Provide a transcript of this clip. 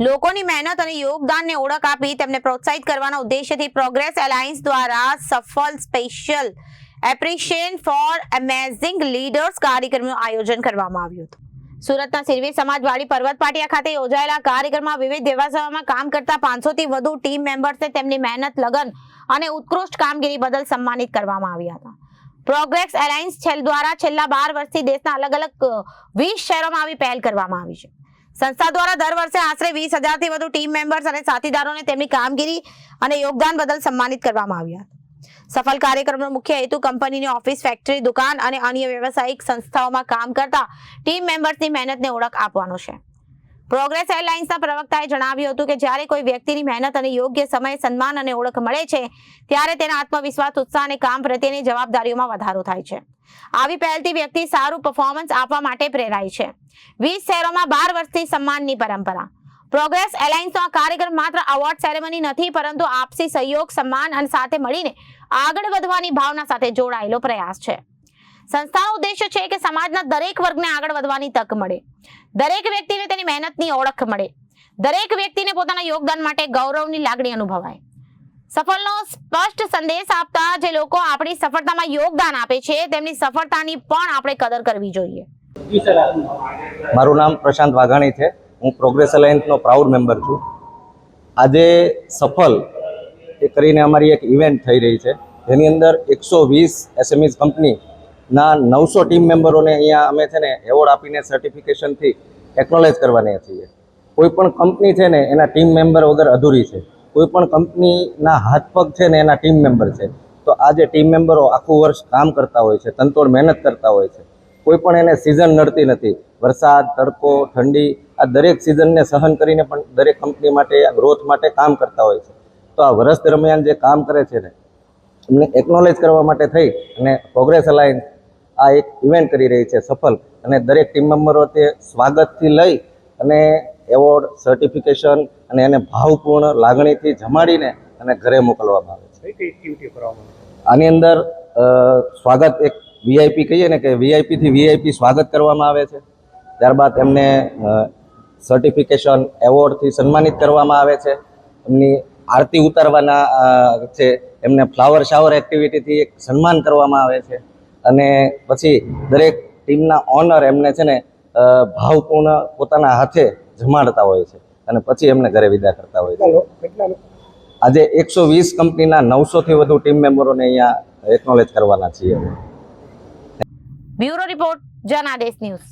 લોકોની મહેનત અને યોગદાનને ઓળખ આપી તેમને પ્રોત્સાહિત કરવાના ઉદ્દેશ્યથી પ્રોગ્રેસ એલાયન્સ દ્વારા સફળ special appreciation for amazing leaders કાર્યક્રમનું આયોજન કરવામાં આવ્યું હતું. સુરતના સિરવી સમાજવાડી પર્વત પાટિયા ખાતે યોજાયેલા કાર્યક્રમમાં વિવિધ વ્યવસાયોમાં કામ કરતા 500 થી વધુ ટીમ મેમ્બર્સને તેમની મહેનત, લગન અને ઉત્કૃષ્ટ કામગીરી બદલ સન્માનિત કરવામાં આવ્યા હતા. પ્રોગ્રેસ એલાયન્સ દ્વારા છેલ્લા 12 વર્ષથી દેશના અલગ અલગ 20 શહેરોમાં આવી પહેલ કરવામાં આવી છે. સંસ્થા દ્વારા દર વર્ષે આશરે 20,000 થી વધુ ટીમ મેમ્બર્સ અને સાથીદારોને તેમની કામગીરી અને યોગદાન બદલ સન્માનિત કરવામાં આવ્યા હતા. સફળ કાર્યક્રમનો મુખ્ય હેતુ કંપનીની ઓફિસ, ફેક્ટરી, દુકાન અને અન્ય વ્યવસાયિક સંસ્થાઓમાં કામ કરતા ટીમ મેમ્બર્સની મહેનતને ઓળખ આપવાનો છે. પ્રોગ્રેસ એરલાઇન્સના પ્રવક્તાએ જણાવ્યું હતું કે જ્યારે કોઈ વ્યક્તિની મહેનત અને યોગ્ય સમયે સન્માન અને ઓળખ મળે છે ત્યારે તેના આત્મવિશ્વાસ, ઉત્સાહ અને કામ પ્રત્યેની જવાબદારીઓમાં વધારો થાય છે. આવી પહેલથી વ્યક્તિ સારું પરફોર્મન્સ આપવા માટે પ્રેરાય છે. 20 શહેરોમાં 12 વર્ષથી સન્માનની પરંપરા. પ્રોગ્રેસ એલાયન્સનો આ કાર્યક્રમ માત્ર અવોર્ડ સેરેમની નથી, પરંતુ આપસી સહયોગ, સન્માન અને સાથે મળીને આગળ વધવાની ભાવના સાથે જોડાયેલો પ્રયાસ છે. સંસ્થાનો ઉદ્દેશ્ય છે કે સમાજના દરેક વર્ગને આગળ વધવાની તક મળે, દરેક વ્યક્તિને તેની મહેનતની ઓળખ મળે, દરેક વ્યક્તિને પોતાના યોગદાન માટે ગૌરવની લાગણી અનુભવાય. સફળનો સ્પષ્ટ સંદેશ આપતા જે લોકો આપણી સફળતામાં યોગદાન આપે છે તેમની સફળતાની પણ આપણે કદર કરવી જોઈએ. મારું નામ પ્રશાંત વાઘાણી છે. હું પ્રોગ્રેસ એલાયન્સનો પ્રાઉડ મેમ્બર છું. આજે સફળ એ કરીને અમારી એક ઇવેન્ટ થઈ રહી છે, જેની અંદર 120 એસએમઈઝ કંપનીના 900 ટીમ મેમ્બરોને અહીંયા અમે છે ને એવોર્ડ આપીને સર્ટિફિકેશનથી એકનોલેજ કરવાના છીએ. કોઈ પણ કંપની છે ને એના ટીમ મેમ્બર વગર અધૂરી છે. કોઈ પણ કંપનીના હાથ પગ છે ને એના ટીમ મેમ્બર છે. તો આ જે ટીમ મેમ્બરો આખું વર્ષ કામ કરતા હોય છે, તનતોડ મહેનત કરતા હોય છે, કોઈ પણ એને સિઝન નડતી નથી. વરસાદ, તડકો, ઠંડી, આ દરેક સિઝનને સહન કરીને પણ દરેક કંપની માટે, ગ્રોથ માટે કામ કરતા હોય છે. તો આ વર્ષ દરમિયાન જે કામ કરે છે ને એમને એકનોલેજ કરવા માટે થઈ અને પ્રોગ્રેસ એલાયન્સ આ એક ઇવેન્ટ કરી રહી છે સફળ, અને દરેક ટીમ મેમ્બરો તે સ્વાગતથી લઈ અને એવોર્ડ, સર્ટિફિકેશન અને એને ભાવપૂર્ણ લાગણીથી જમાડીને અને ઘરે મોકલવામાં આવે છે. આની અંદર સ્વાગત એક વીઆઈપી કહીએ ને કે વીઆઈપીથી વીઆઈપી સ્વાગત કરવામાં આવે છે. ત્યારબાદ એમને સર્ટિફિકેશન, એવોર્ડથી સન્માનિત કરવામાં આવે છે. એમની આરતી ઉતારવાના છે. એમને ફ્લાવર શાવર એક્ટિવિટીથી એક સન્માન કરવામાં આવે છે. અને પછી દરેક ટીમના ઓનર એમને છે ને ભાવપૂર્ણ પોતાના હાથે જમાડતા હોય છે અને પછી એમને ઘરે વિદા કરતા હોય છે. આજે 120 કંપનીના 900 થી વધુ ટીમ મેમ્બરોને અહીંયા એકનોલેજ કરવાના છીએ. Bureau report, Janadesh news.